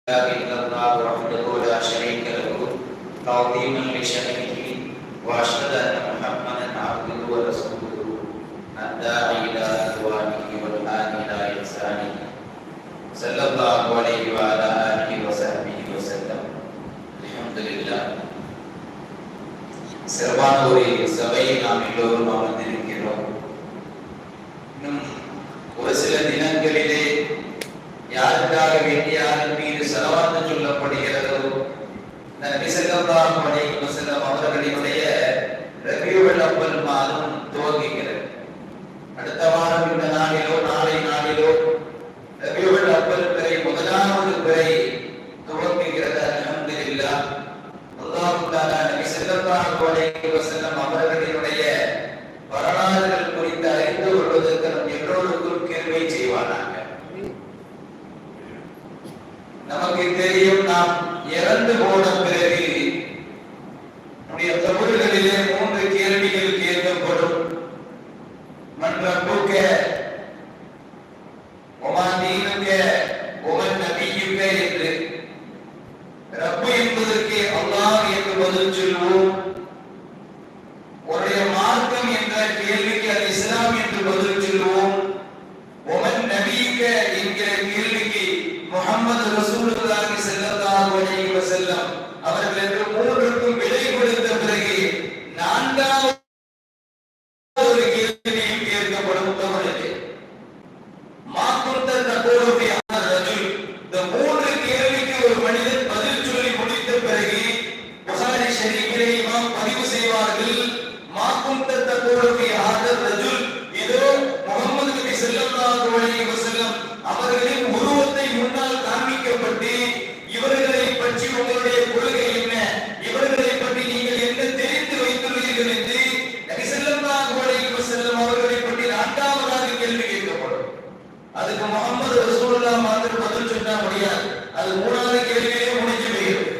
إلا الله وحده لا شريك له تعظيما لشأنه وأشهد أن محمدا عبده ورسوله الداعي إلى رضوانه والهادي إلى إحسانه صلى الله عليه وعلى آله وصحبه وسلم. الحمد لله. சிறப்பான ஒரு சபையை நாம் எல்லோரும் அமர்ந்திருக்கிறோம். இன்னும் ஒரு சில தினங்களிலே யாருக்காக வேண்டி யாரின் மீது ஸலவாத் சொல்லப்படுகிறதோ நபி ஸல்லல்லாஹு அலைஹி வஸல்லம் அவர்களுடைய ரபியுல் அவ்வல் மாதம் துவங்குகிறது. அடுத்த வாரம் இந்த நாளிலோ நாளை நாளிலோ ரபியுல் அவ்வல் பிறை முதலாவது பிறை துவங்குகிறது. அல்ஹம்துலில்லாஹ். அல்லாஹ் தஆலா நபி ஸல்லல்லாஹு அலைஹி வஸல்லம் அவர்களுடைய வரலாறுகள் குறித்து அறிந்து கொள்வதற்கு நம் எல்லோருக்கும் கிருபை செய்வானாக. நமக்கு தெரியும், நாம் இறந்து போன பிறகு நம்முடைய கபர்களிலே 3 கேள்விகள் கேட்கப்படும். மன் ரப்புக வமா தீனுக வமன் நபியுக என்று. ரப்பு என்பதற்கு அல்லாஹ் என்று பதில் சொல்வோம். உடைய மார்க்கம் என்ற கேள்விக்கு அது இஸ்லாம் என்று பதில் சொல்வோம். வமன் நபியுக என்கிற கேள்விக்கு முஹம்மது ரசூலுல்லாஹி ஸல்லல்லாஹு அலைஹி வஸல்லம் அவர்கள் என்று மூன்றுக்கும் விடை கொடுத்த பிறகு நான்காவது ஒரு கேள்வியும் கேட்கப்படும். தவறுக்கு மாக்குந்த தகோலி ரஜுல். இந்த 3 கேள்விக்கு ஒரு மனிதன் பதில் சொல்லி முடித்த பிறகு புகாரி ஷரீஃபிலே இமாம் பதிவு செய்வார்கள், மாக்குந்த தகோலி ரஜுல், இதோ முஹம்மது நபி ஸல்லல்லாஹு அலைஹி வஸல்லம் அவர்களின் உருவத்தை முன்னால் காண்பிக்கப்பட்டு இவர்களை பற்றி உங்களுடைய கொள்கை என்ன, இவர்களை பற்றி நீங்கள் என்ன தெரிந்து வைத்துள்ளீர்கள் என்று நபி ஸல்லல்லாஹு அலைஹி வஸல்லம் அவர்களை பற்றி 4வது கேள்வி கேட்கப்படும். அதுக்கு முஹம்மது ரசூலுல்லாஹ் மாத்திரம் பதில் சொன்னா முடியாது. அது 3வது கேள்வியே முடிஞ்சு போயிடும்.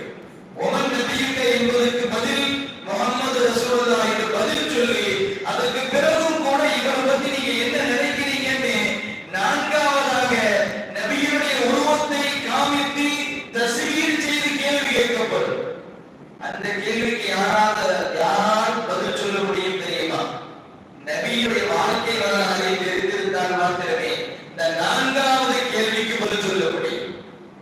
ஒமன் நபியுக என்பதற்கு பதில் முஹம்மது ரசூலுல்லாஹ் என்று பதில் சொல்லி அதற்கு பிறகும் கூட இவரை பற்றி நீங்க என்ன நினைக்கிறீங்கன்னு 4வதாக நபியுடைய உருவத்தை காமித்து தஸ்வீர் செய்து கேள்வி கேட்கப்படும். அந்த கேள்விக்கு யாரால் பதில் சொல்ல முடியும் தெரியுமா? நபியுடைய வாழ்க்கை வரலாறை தெரிந்திருந்தால் மாத்திரமே இந்த 4வது கேள்விக்கு பதில் சொல்ல முடியும்.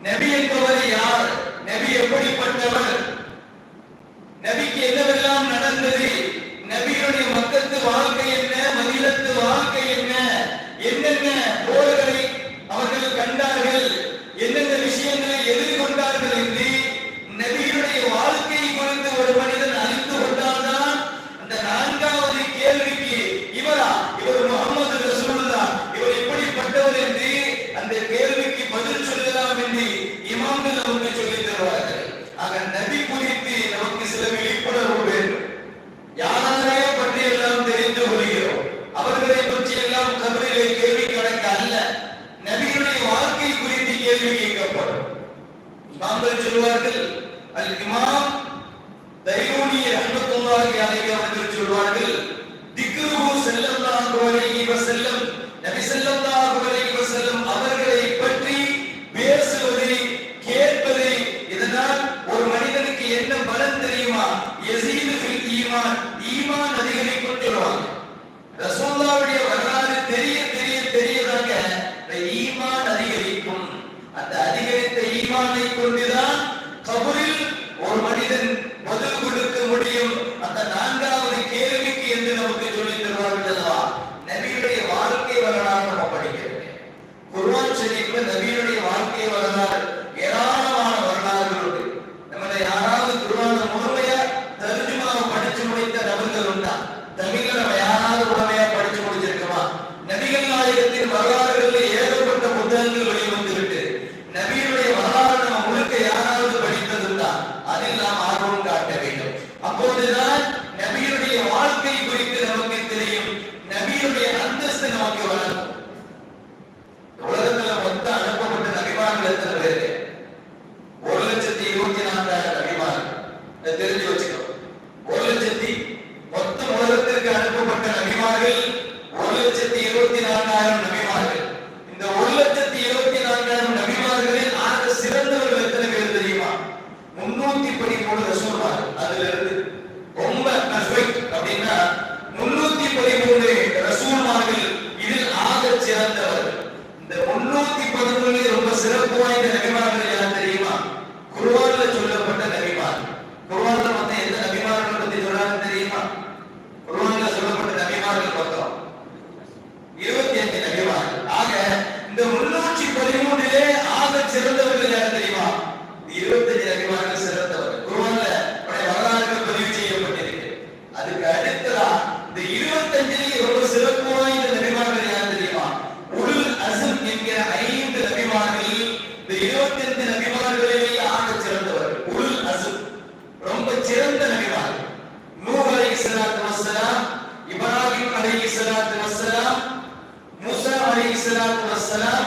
நபி என்பவர் யார்? நபி எப்படிப்பட்டவர்? நபிக்கு என்னவெல்லாம் நடந்தது? நபியுடைய மக்கத்து வாழ்க்கை என்ன, மதீனத்து வாழ்க்கை என்ன, என்னென்ன போர்களை அவர்கள் கண்டார்கள், என்னென்ன விஷயங்களை எதிர்கொண்டார்கள் என்று நபியுடைய வாழ்க்கை குறித்து ஒரு மனிதன் அறிந்து கொண்டால்தான் அந்த 4வது கேள்விக்கு இவர் முஹம்மது ரசூலுல்லாஹ், இவர் எப்படிப்பட்டவர் என்று அந்த கேள்விக்கு பதில் சொல்லலாம் என்று இமாம்கள் நமக்கு சொல்லித் தருவார்கள். ஆக நபி குறித்து நமக்கு சில விழிப்புணர்வு வேண்டும். யாரையே பற்றி எல்லாம் தெரிந்து கொள்கிறோம், அவர்களை பற்றி எல்லாம் கபரிலே கேள்வி கணக்கு அல்ல, நபியுடைய வாழ்க்கை குறித்து கேள்வி கேட்கப்படும். இமாம்கள் சொல்வார்கள், அல் இமாம் தைரூனி ரஹ்மத்துல்லாஹி அலைஹி அவர்கள் சொல்வார்கள், திக்ருஹு ஸல்லல்லாஹு அலைஹி வஸல்லம், நபி ஸல்லல்லாஹு அலைஹி வஸல்லம் அவர்களை பற்றி பேசுவது, கேட்பது, இதனால் ஒரு மனிதனுக்கு என்ன பலன் தெரியுமா? யஸீது ஃபில் ஈமான், ஈமான் அதிகரிக்கும் சொல்வாங்க. ரசூலுல்லாஹ்வுடைய வரலாறு தெரிய தெரிய தெரியதாக ஈமான் அதிகரிக்கும். அந்த அதிகரித்த ஈமானை கொண்டுதான் கபரில் ஒரு மனிதன் பதில் கொடுக்க முடியும். அந்த 4வது கேள்விக்கு என்று நமக்கு சொல்லித் தருவார்கள். நபியுடைய வாழ்க்கை வரலாறு நம்ம படிக்கிறது. குர்ஆன் ஷரீஃப்ல நபியுடைய வாழ்க்கை வரலாறு ஏராளமான வரலாறுகள் உண்டு. நம்மள யாராவது குர்ஆனை முழுமையா தர்ஜுமாவை படிச்சு முடித்த நபர்கள் உண்டா? தமிழ்ல நம்ம யாராவது முழுமையா படிச்சு முடிச்சிருக்கோமா? நபிகள் நாயகத்தின் வரலாறுகளில் ஏகப்பட்ட புத்தகங்கள் வெளிவந்துவிட்டு நபியுடைய வரலாறு நம்ம முழுக்க யாராவது படித்ததுண்டா? அதில் நாம் ஆர்வம் காட்ட வேண்டும். அப்போதுதான் நபியுடைய வாழ்க்கை குறித்து நமக்கு தெரியும், நபியுடைய அந்தஸ்து நமக்கு வளரும். உலகத்துல மொத்தம் அனுப்பப்பட்ட நபிமார்கள் எத்தனை பேரு? 1,24,000 நபிமார்கள். தெரிஞ்சு வச்சுக்கோ. 1,00,000 மொத்தம் உலகத்திற்கு அனுப்பப்பட்ட நபிமார்கள் 1,24,000 நபிமார்கள். இந்த 1,24,000 நபிமார்களில் ஆக சிறந்தவர்கள் எத்தனை சிறந்தவர்கள் யார் தெரியுமா? 25 நபிமார்கள் சிறந்தவர்கள். குர்ஆன்ல அவருடைய வரலாறுகள் பதிவு செய்யப்பட்டிருக்கு. அதுக்கு அடுத்ததா இந்த 25 ரொம்ப சிறப்பு வாய்ந்த நபிமார்கள் யார் தெரியுமா? உலுல் அஸ்ம் என்கிற 5 நபிமார்கள் இந்த 25 நபிமார்களிலேயே ஆக சிறந்தவர்கள். உலுல் அஸ்ம் ரொம்ப சிறந்த நபிமார்கள். நூஹ் அலைஹிஸ்ஸலாத்து வஸ்ஸலாம், இப்ராஹிம் அலைஹிஸ்ஸலாத்து வஸ்ஸலாம், மூசா அலைஹிஸ்ஸலாத்து வஸ்ஸலாம்,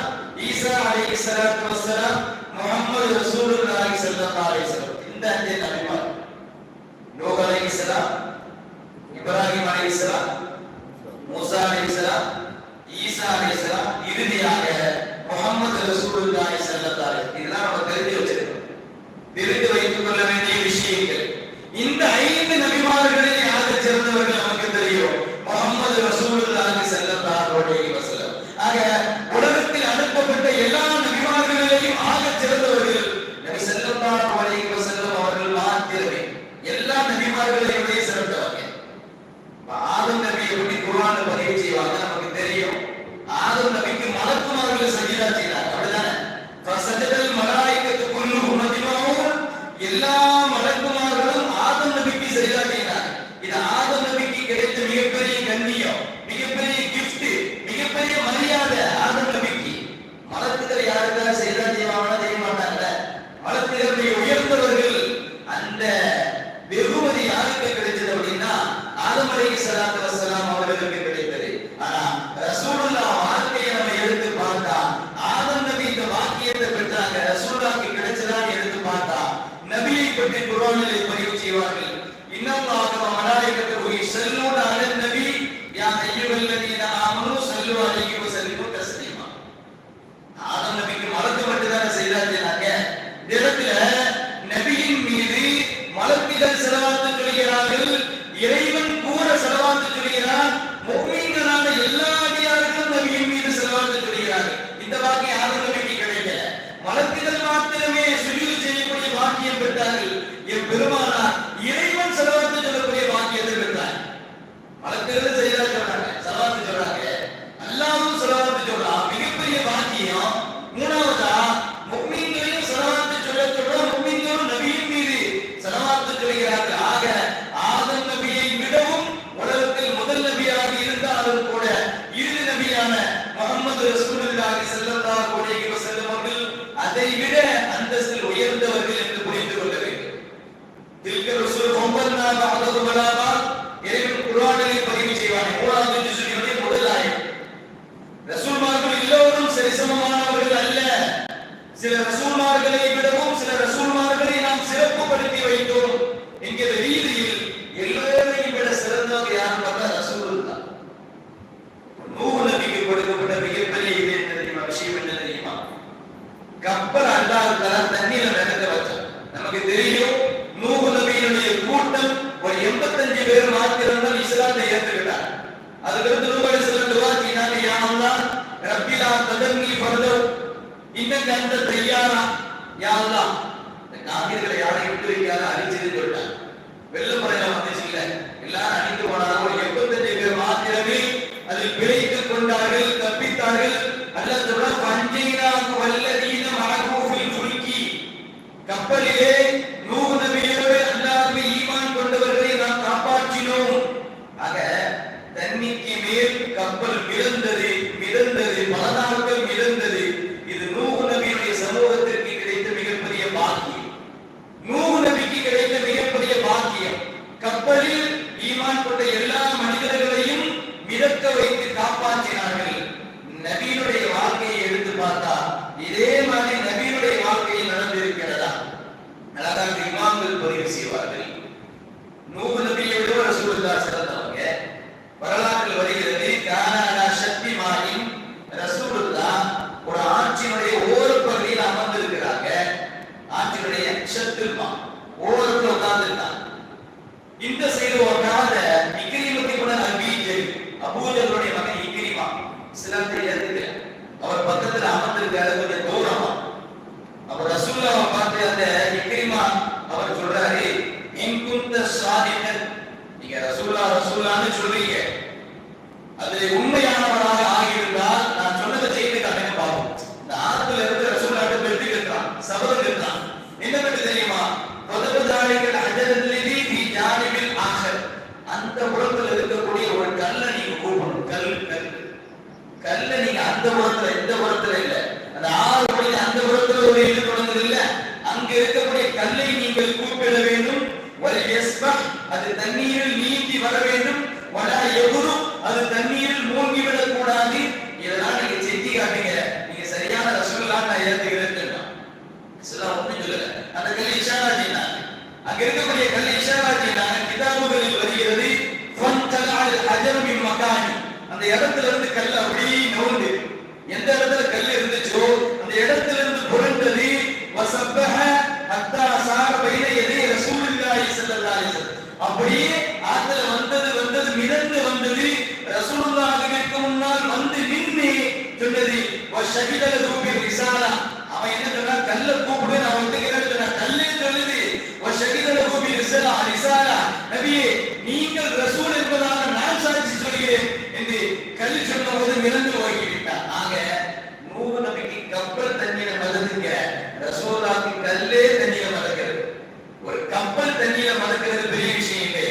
ஈசா அலைஹிஸ்ஸலாத்து வஸ்ஸலாம், முஹம்மது ரசூலுல்லாஹி ஸல்லல்லாஹு அலைஹி வஸல்லம். இந்த 5 நபிமார்கள் நூஹ் அலைஹிஸ்ஸலாம், இப்ராஹிம் அலைஹிஸ்ஸலாம், மூசா அலைஹிஸ்ஸலாம், ஈசா அலைஹிஸ்ஸலாம், இறுதியாக முஹம்மது ரசூலுல்லாஹி ஸல்லல்லாஹு அலைஹி வஸல்லம். இதெல்லாம் நம்ம தெரிஞ்சு வச்சிருக்கோம், தெரிந்து வைத்துக் கொள்ள வேண்டிய விஷயங்கள். இந்த 5 நபிமார்களில் யார் சிறந்தவர்கள் நமக்கு தெரியும். முஹம்மது ரசூலுல்லாஹி ஸல்லல்லாஹு அலைஹி வஸல்லம். ஆக உலகத்தில் அனுப்பப்பட்ட எல்லா நபிமார்களிலேயும் ஆக சிறந்தவர்கள் நபி ஸல்லல்லாஹு அலைஹி வஸல்லம் அவர்கள் மாத்திரமே. எல்லா நபிமார்களையும் விட சிறந்தவர்கள். ஆதம் நபியை பற்றி குர்ஆன்ல பதிவு செய்வாங்க, நமக்கு தெரியும். ஆதம் நபிக்கு மலக்குமார்கள் சஜிதா செய்தாங்க, அப்படிதானே? ஃபஸஜதல் மலாயிகத்து குல்லுஹும் அஜ்மஊன். எல்லா மலக்குமார்களும் ஆதம் நபிக்கு சஜிதா செய்தாங்க. இது ஆதம் நபிக்கு கிடைத்த மிகப்பெரிய கண்ணியம், மிகப்பெரிய கிஃப்ட், மிகப்பெரிய மரியாதை ஆதம் நபிக்கு. மலக்குகள் யாருக்காக சஜிதா செய்வாங்கன்னு தெரிய மாட்டாங்கல்ல. மலக்குகளுடைய உயர்ந்தவர்கள். அந்த வெகுமதி யாருக்கு கிடைச்சது அப்படின்னா ஆதம் அலைஹிஸ்ஸலாத்து வஸ்ஸலாம் அவர்களுக்கு கிடைத்தது. ஆனா ரசூலுல்லாஹ் வாழ்க்கையை நம்ம எடுத்து பார்த்தா ஆதம் நபி இந்த வாக்கியத்தை பெற்றாங்க, ரசூலுல்லாஹ்க்கு கிடைச்சதான்னு எடுத்து பார்த்தா நபியை பற்றி குர்ஆனிலே பதிவு செய்வார்கள். இன்னல்லாஹ வ மலாயிகத்துஹு யுஸல்லூன அலன் நபி யா அய்யுஹல்லதீன ஆமனூ ஸல்லூ அலைஹி வ ஸல்லிமு தஸ்லீமா. ஆதம் நபிக்கு மலக்கு மட்டும் தான் செய்தா செய்றாங்க. இந்த இடத்துல நபியின் மீது மலக்குகள் ஸலவாத்து சொல்கிறார்கள், இறைவன் கூட ஸலவாத்து சொல்கிறார், முஃமின்களான எல்லா அடியார்களும் நபியின் மீது ஸலவாத்து சொல்கிறார்கள். இந்த வாக்கியம் ஆதம் நபிக்கு கிடைக்கல. மலக்குகள் மாத்திரமே சுஜூத் செய்யக்கூடிய வாக்கியம் பெற்றார்கள். பெருமானார் இறைவன் ஸலவாத்து சொல்லக்கூடிய வாக்கியத்தை பெற்றார். மலக்குகள் செய்தா சொல்றாங்க, ஸலவாத்து சொல்றாங்க, அல்லாஹ்வும் ஸலவாத்து சொல்றான். மிகப்பெரிய வாக்கியம். மூணாவதா முஃமின்களையும் ஸலவாத்து சொல்ற முஃமின்களும் நபியின் மீது ஸலவாத்து சொல்கிறார்கள். ஆக ஆதம் நபியை விடவும் உலகத்தில் முதல் நபியாக இருந்தாலும் கூட இறுதி நபியான முஹம்மது ரசூலுல்லாஹி ஸல்லல்லாஹு அலைஹி வஸல்லம் அவர்கள் அதை விட அந்தஸ்தில் உயர்ந்தவர்கள் என்று புரிந்து கொள்ள வேண்டும். தில்க ரசூல் ஃபம்பர்னா பஅது பலாபா இறைவன் குர்ஆனிலே பதிவு செய்வானே 3வது ஜுஸ்ஸினுடைய முதல் ஆயத். ரசூல்மார்கள் எல்லோரும் சரிசமமானவர்கள் அல்ல. சில ரசூல்மார்களை விடவும் சில ரசூல்மார்களை நாம் சிறப்புப்படுத்தி வைத்தோம் என்கிற ரீதியில் எல்லோரையும் விட சிறந்தவர் யார் பார்த்தா ரசூலுல்லாஹ். நூஹ் நபிக்கு கொடுக்கப்பட்ட மிகப்பெரிய இது என்ன தெரியுமா? விஷயம் என்ன தெரியுமா? கப்பல் அல்லாஹ் தஆலா தண்ணீர மிதக்க வச்சார். நமக்கு தெரியும் நூஹ் நபியினுடைய கூட்டம் ஒரு 85 பேர் மாத்திரம் தான் இஸ்லாத்தை ஏற்றுக்கிட்டார். அதுக்கடுத்து நூஹ் அலைஹிஸ்ஸலாம் துஆ செய்தாங்க, யா அல்லாஹ் ரப்பிலா ததன்னி ஃபர்தவ் இன்னக அந்த தய்யாரா. யா அல்லாஹ் இந்த காபிர்களை யாரையும் விட்டு வைக்காத அழிச்சிட்டு சொல்லிட்டாங்க. வெள்ளப்படையில வந்துச்சு இல்ல, எல்லாரும் அழிந்து போனாங்க. ஒரு 85 பேர் மாத்திரமே அதில் பிழைத்துக் கொண்டார்கள், தப்பித்தார்கள். அல்லாஹ் சொல்றான், ஃபன்ஜைனாஹு வல்லதீன மஅஹு ஃபில் ஃபுல்கி. கப்பலிலே நூஹ் நபியோடு அல்லாஹ்வை ஈமான் கொண்டவர்களை நாம் காப்பாற்றினோம். ஆக தண்ணிக்கு மேல் கப்பல் மிதந்தது, பல நாட்கள் மிதந்தது. இது நூஹ் நபியுடைய சமூகத்திற்கு கிடைத்த மிகப்பெரிய பாக்கியம். நூஹ் நபிக்கு கிடைத்த மிகப்பெரிய பாக்கியம். கப்பலில் ஈமான் கொண்ட எல்லா மனிதர்களையும் மிதக்க வைத்து காப்பாற்றினார்கள். நபியினுடைய வாழ்க்கையை எடுத்து பார்த்தா இதே மாதிரி நபியினுடைய வாழ்க்கையில் நடந்திருக்கிறதா? அழகாக இமாம்கள் பதிவு செய்வார்கள். நூஹ் நபியை விட ரசூலுல்லாஹ் சிறந்தவங்க. வரலாற்றில் வருகிறது, கான அலா ஷத்தி மாயின் ரசூலுல்லாஹ் ஒரு ஆற்றினுடைய ஓரப்பகுதியில் அமர்ந்திருக்கிறாங்க. ஆற்றினுடைய ஷத்துல்மா ஓரத்தில் உட்கார்ந்திருக்காங்க. இந்த சைடு உட்கார்ந்த இக்ரிமத்தை கூட நபி அபூஜலுடைய மகன் இக்ரிமா இஸ்லாத்தை ஏற்றுக்கல. அவர் பக்கத்தில் அமர்ந்திருக்காரு, கொஞ்சம் தூரமா. அவர் ரசூலுல்லாஹ் பார்த்து அந்த இக்ரிமா அவர் சொல்றாரு, இன் குன்த ஸாதிகன், நீங்க ரசூலுல்லாஹ்னு சொல்றீங்க, அதுல உண்மையானவராக ஆகியிருந்தால் நான் சொன்னதை செய்து காட்டுங்க பாப்போம். இந்த ஆத்துல இருந்து ரசூலுல்லாஹ் பெற்றுக்கிறார். அந்த புறத்துல இந்த புறத்துல இல்ல, அந்த 6 படி அந்த புறத்துல ஒரு இது தொடங்குது இல்ல, அங்க இருக்கக்கூடிய கல்லை நீங்கள் கூப்பிட வேண்டும். வல் யஸ்பஹ், அது தண்ணீரில் நீந்தி வர வேண்டும். வலா யகுரு, அது தண்ணீரில் மூழ்கி விடக் கூடாது. இதெல்லாம் நீங்க செஞ்சு காட்டுங்க, நீங்க சரியான ரசூலுல்லாஹ் நான் ஏத்துக்கிறேன்னு இஸ்லாம் ஒண்ணும் சொல்லல. அந்த கல் இஷாரா செய்தாங்க, அங்க இருக்கக்கூடிய கல் இஷாரா செய்தாங்க. கிதாபுகளில் வருகிறது ஃபன்தலஅல் ஹஜர் மின் மகானி, அந்த இடத்துல இருந்து கல் அப்படியே நவுந்து, எந்த இடத்துல கல் இருந்துச்சோ அந்த இடத்துல இருந்து புரண்டது. வஸப்பஹ ஹத்தா சார பைன யதை ரசூலுல்லாஹி ஸல்லல்லாஹு அலைஹி வஸல்லம், அப்படியே ஆத்துல வந்தது மிதந்து வந்தது. ரசூலுல்லாஹ்விற்கு முன்னால் வந்து நின்று சொன்னது. வஷஹித லஹு ரிசாலா, அவன் என்ன சொன்னா, கல்ல கூப்பிடு, நான் வந்து கேட்கிறேன், கல்லே சொல்லுது. வஷஹித லஹு ரிசாலா, நபியே நீங்கள் ரசூல் என்பதாக நான் சாட்சி சொல்கிறேன் என்று கல் சொன்னபோது மிதந்து போய்விட்டார். ஆக நூஹ் நபிக்கு கப்பல் தண்ணீரை மதக்குங்க, ரசூலுல்லாஹ்க்கு கல்லே தண்ணீரை மதக்கிறது. ஒரு கப்பல் தண்ணீரை மதக்கிறது பெரிய விஷயம் இல்லை.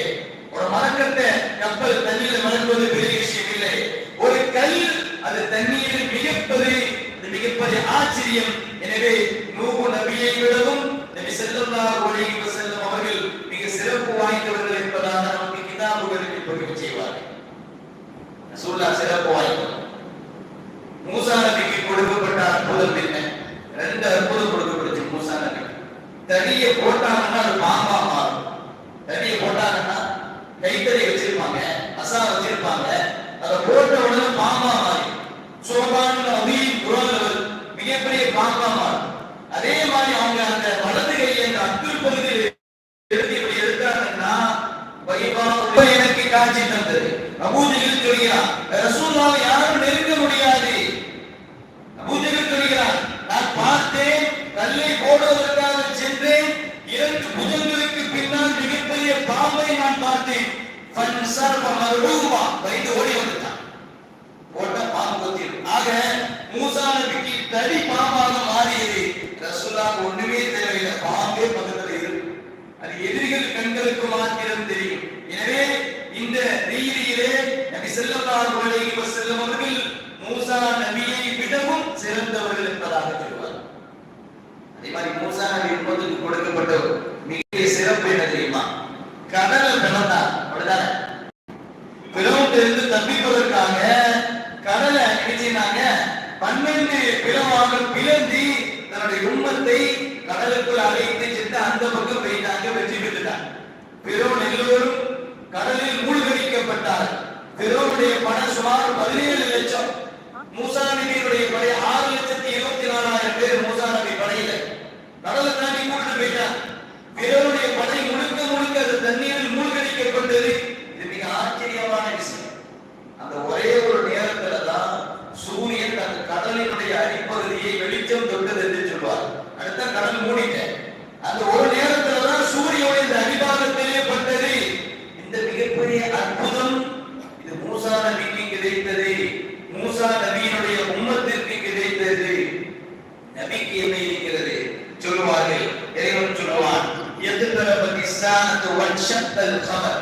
ஒரு மரக்கட்டை கப்பல் தண்ணீரை மதக்குவது பெரிய விஷயம் இல்லை. ஒரு கல் அது தண்ணீரில் மிதப்பது மிகப்பெரிய ஆச்சரியம். எனவே நூஹ் நபியை விடவும் நபி ஸல்லல்லாஹு அலைஹி வஸல்லம் அவர்கள் மிக சிறப்பு வாய்ந்தவர்கள் என்பதாக நமக்கு கிதாபுகளில் பதிவு செய்வார்கள். ரசூலுல்லாஹ் சிறப்பு வாய்ந்தவர். மூசா நபிக்கு கொடுக்கப்பட்ட அற்புதம் என்ன? 2 அற்புதம் கொடுக்கப்பட்டுச்சு மூசா நபி. தடியை போட்டாங்கன்னா அது பாம்பா மாறும். தடியை போட்டாங்கன்னா கைத்தறி வச்சிருப்பாங்க, அசா வச்சிருப்பாங்க, அதை போட்ட உடனே பாம்பா மாறி சோபான் அபீம் குரான் மிகப்பெரிய பாம்பா மாறும். அதே மாதிரி அவங்க அந்த வலது கையை அந்த அக்குள் பகுதியில் எடுத்து இப்படி எடுத்தாங்கன்னா எனக்கு காட்சி தந்தது. அபூஜஹல் சொல்கிறான், ரசூலுல்லாஹ் யாரும் நெருங்க முடியாது. அபூஜஹல் சொல்கிறான், நான் பார்த்தேன், கல்லை போடுவதற்காக சென்றேன், 2 புஜங்களுக்கு பின்னால் மிகப்பெரிய பாம்பை நான் பார்த்தேன். ஃபன்சர்ஃப மர்ஹூமா, பயந்து ஓடி வந்துட்டான். போட்ட பாம்பு கொத்தியது. ஆக மூசா நபிக்கு தடி பாம்பாக மாறியது. ரசூலுல்லாஹ் ஒண்ணுமே தேவையில்லை, பாம்பே பக்கத்துல இருக்கு. அது எதிரிகள் கண்களுக்கு மாத்திரம் தெரியும். எனவே இந்த ரீதியிலே நபி ஸல்லல்லாஹு அலைஹி வஸல்லம் அவர்கள் மூசா நபியை விடவும் சிறந்தவர்கள் என்பதாக சொல்வார். அதே மாதிரி மூசா நபி உம்மத்துக்கு கொடுக்கப்பட்ட மிக சிறப்பு என்ன தெரியுமா? கடலை பிளந்தார். அப்படிதானே? பிளவுட்டிலிருந்து தப்பிப்பதற்காக கடலை நினைச்சினாங்க 12 பிளவாக பிளந்து தன்னுடைய உம்மத்தை கடலுக்குள் அழைத்து சென்று அந்த பக்கம் போயிட்டாங்க, வெற்றி பெற்றுட்டாங்க. பிறோன் எல்லோரும் கடலில் மூழ்கடிக்கப்பட்டார். பிறோனுடைய பணம் சுமார் 17 லட்சம். மூசா நபியுடைய படை 6,24,000 பேர் மூசா நபி படையில கடலை தாண்டி மூழ்கி போயிட்டார். பிறோனுடைய படை முழுக்க அது தண்ணீரில் மூழ்கடிக்கப்பட்டது. இது மிக ஆச்சரியமான விஷயம். அந்த ஒரே ஒரு நேரத்துல தான் சூரியன் அந்த கடலினுடைய அடிப்பகுதியை வெளிச்சம் தொட்டது என்று சொல்வார். அடுத்த கடல் மூடிட்ட அந்த ஒரு நேரத்துல தான் சூரியனுடைய இந்த அடிபாகத்திலே பட்டது. இந்த மிகப்பெரிய அற்புதம் இது மூசா நபிக்கு கிடைத்தது. மூசா நபியினுடைய உம்மத்திற்கு கிடைத்தது. நபிக்கு என்ன இருக்கிறது சொல்லுவார்கள். இறைவன் சொல்லுவான், எதுதரபதி ஸாஅத்து வன்ஷத்தல் கமர்.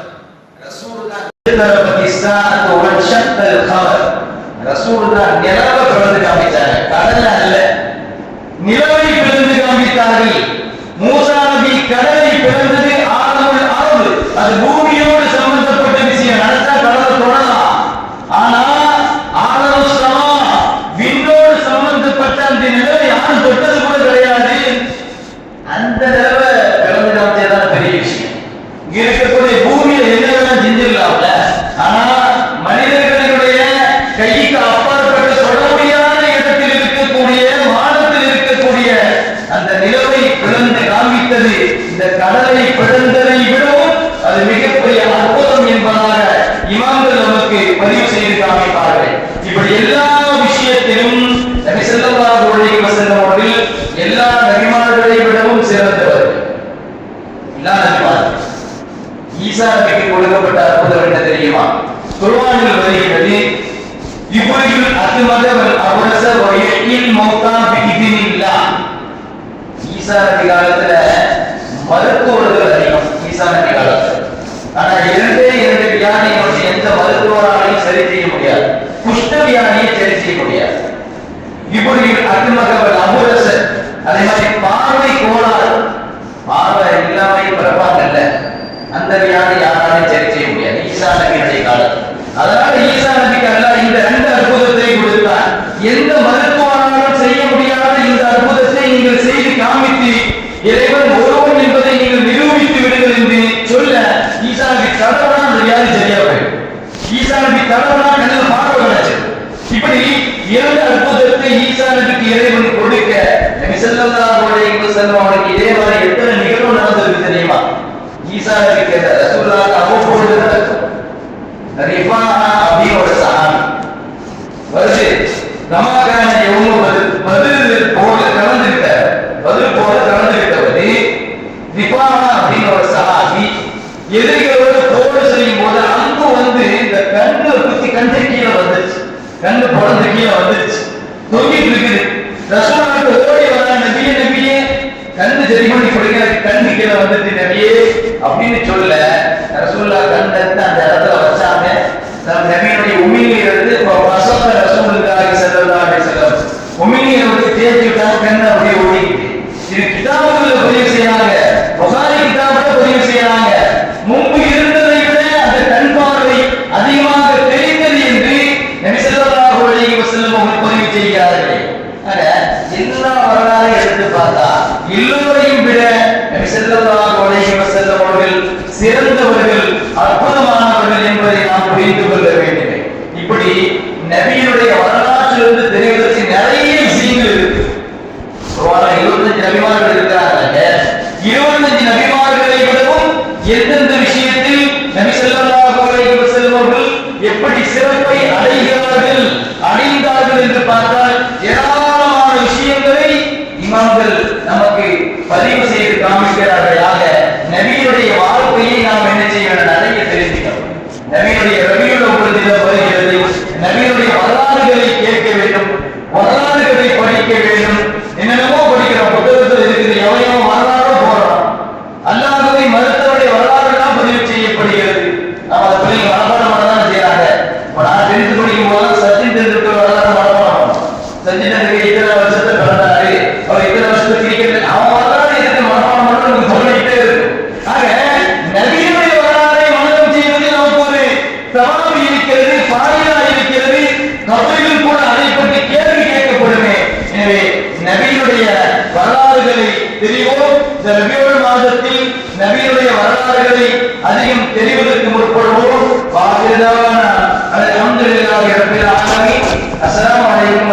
ரசூலுல்லாஹ் எதுதரபதி ஸாஅத்து வன்ஷத்தல் கமர். ரசூலுல்லாஹ் நிலவை பிளந்து காமிச்சாங்க, கடலை அல்ல, நிலவை பிளந்து காமித்தார்கள். மூசா நபி கடலை பிளந்தது ஆலமுல் அர்த், அது பூமியோடு சம்பந்தப்பட்ட விஷயம். நடந்தா கடலை தொடலாம். ஆனா ஆலமுஸ் ஸமா, விண்ணோடு சம்பந்தப்பட்ட அந்த நிலவை யாரும் தொட்டது கூட கிடையாது. அந்த நிலவை பிளந்து காமிச்சதான் பெரிய விஷயம். இங்க இருக்கக்கூடிய பூமியில என்னெல்லாம் செஞ்சிடலாம்ல, ஆனா மனிதர்களுடைய கைக்கு அப்பாற்பட்டு சொல்ல முடியாத இடத்தில் இருக்கக்கூடிய வானத்தில் இருக்கக்கூடிய அந்த நிலவை பிளந்து காண்பித்தது. இந்த கடலை பிளந்ததை விடவும் அது மிகப்பெரிய அற்புதம் என்பதாக இமாம்கள் நமக்கு பதிவு செய்து காமிப்பார்கள். இப்படி எல்லா விஷயத்திலும் நபி ஸல்லல்லாஹு அலைஹி வஸல்லம் அவர்கள் எல்லா நபிமார்களை விடவும் சிறந்தவர். எல்லா நபிமார்கள். ஈசா நபிக்கு கொடுக்கப்பட்ட அற்புதம் என்ன தெரியுமா? குர்ஆனில் வருகிறது, இப்ராஹிம் அத்மதவல் அபரஸ வ யஹ்யில் மௌதா பிஇذنில்லாஹ். ஈசா நபி காலத்துல மருத்துவர்கள் அதிகம் ஈசா நபி காலத்துல. ஆனா 2 வியாதியை எந்த மருத்துவராலையும் சரி செய்ய முடியாது. குஷ்ட வியாதியை சரி செய்ய முடியாது. அக்மகவல் அபுரச, அதே மாதிரி பார்வை கோளாறு, பார்வை இல்லாமை பரவாங்கல்ல, அந்த வியாதி யாராலும் சரி செய்ய முடியாது ஈசா நபியுடைய காலம். அதனால ஈசா நபிக்கு அல்லாஹ் இந்த 2 அற்புதத்தை கொடுத்தார். எந்த மருத்துவராலும் செய்ய முடியாத இந்த அற்புதத்தை நீங்கள் செய்து காமித்து இறைவன் ஒருவன் என்பதை நீங்கள் நிரூபித்து விடுங்கள் என்று சொல்ல ஈசா நபி தடவனா அந்த வியாதி சரியா போயிடும். ஈசா நபி தடவனா கண்ணில் பார்வை கிடைச்சு. இப்படி 2 அற்புதத்தை ஈசா நபிக்கு இறைவன் கொடுக்க நபி ஸல்லல்லாஹு அலைஹி வஸல்லம் அவருக்கு இதே மாதிரி எத்தனை நிகழ்வு நடந்திருக்கு தெரியுமா? ஈசா நபிக்கு ரசூலுல்லாஹ் அவ்வப்பொழுது நடக்கும். ரிஃபா அப்படின்னு ஒரு சஹாபி வருது, ரமகான யௌம பதில் போல கலந்துட்டார். பதில் போல கலந்துட்டவர் ரிஃபா அப்படின்னு ஒரு சஹாபி எதிரிகளோடு போர் செய்யும் போது அங்கு வந்து இந்த கண்ணு குத்தி கண்ணு கீழே வந்துச்சு, கண்ணு பொழந்து கீழே வந்துச்சு, தொங்கிட்டு இருக்குது. ரசூலுல்லாஹ் ஓடி வர நபியே நபியே கண்ணு சரி பண்ணி கொடுங்க, கண்ணு கீழே வந்துச்சு நபியே அப்படின்னு சொல்ல ரசூலுல்லாஹ் கண்ணை அந்த இடத்துல வச்சாங்க. நபியுடைய உமிழ்நீர் எடுத்து வசந்த ரசூலுல்லாஹி ஸல்லல்லாஹு அலைஹி வஸல்லம் உமிழ்நீரை வந்து தேய்ச்சி விட்டாங்க, கண்ணு அப்படியே ஓடிக்கிட்டு. இது கிதாபுல பதிவு செய்யறாங்க, புகாரி கிதாபுல பதிவு செய்யறாங்க. முன்பு இருந்ததை விட அந்த கண் பார்வை அதிகமாக தெரிந்தது என்று நபி ஸல்லல்லாஹு அலைஹி வஸல்லம் அவர்கள் பதிவு செய்கிறார்கள். எல்லா வரலாறு எடுத்து பார்த்தா எல்லோரையும் விட நபி ஸல்லல்லாஹு அலைஹி வஸல்லம் அவர்கள் சிறந்தவர்கள், அற்புதமானவர்கள் என்பதை நாம் புரிந்து கொள்ள வேண்டும். இப்படி நபியுடைய வரலாற்றிலிருந்து தெரிவதற்கு நிறைய விஷயங்கள் இருக்கு. 25 நபிமார்கள் இருக்கிறாங்க. 25 நபிமார்களை விடவும் எந்தெந்த விஷயத்தில் நபி ஸல்லல்லாஹு அலைஹி வஸல்லம் அவர்கள் எப்படி சிறப்பை அடைந்தார்கள் என்று பார்த்தால் ஏராளமான விஷயங்களை இமாம்கள் நமக்கு பதிவு செய்து காமிக்கிறார்கள். ஆக நபியுடைய வாழ்க்கையை நாம் என்ன செய்ய வேண்டும்? நிறைய தெரிஞ்சுக்கணும். நபியுடைய ரபியுல் அவ்வல் வருகிறது, நபியுடைய வரலாறுகளை கேட்க வேண்டும், வரலாறுகளை படிக்க வேண்டும். என்னென்னமோ படிக்கிறோம், புத்தகத்தில் இருக்குது, எவையோ வரலாறு போறோம். அல்லாஹ்வை மறுத்தவருடைய வரலாறு எல்லாம் பதிவு செய்யப்படுகிறது. நாம் அதை பிள்ளைங்க மனப்பாடம் பண்ணதான் செய்யறாங்க. நான் தெரிந்து படிக்கும் போது சச்சின் டெண்டுல்கர் வரலாறு மனப்பாடம். சச்சின் டெண்டுல்கர் இத்தனை வருஷத்தை பிறந்தாரு, அவர் இத்தனை வருஷத்தை கிரிக்கெட், அவன் வரலாறு எதுக்கு மனப்பாடம் பண்ணணும் சொல்லிக்கிட்டே இருக்கு. ஆக நபியுடைய வரலாறை மனனம் செய்வது நமக்கு ஒரு தவாபு இருக்கிறது, பாயிலா இருக்கிறது. கபரில் கூட அதை பற்றி கேள்வி கேட்கப்படுமே. எனவே நபியுடைய வரலாறுகளை தெரிவோம். இந்த ரபியுல் மாதத்தில் நபியுடைய வரலாறுகளை அதிகம் தெரிவதற்கு முற்படுவோம். அல்ஹம்துலில்லாஹி ரப்பில் ஆலமீன். அஸ்ஸலாமு அலைக்கும்.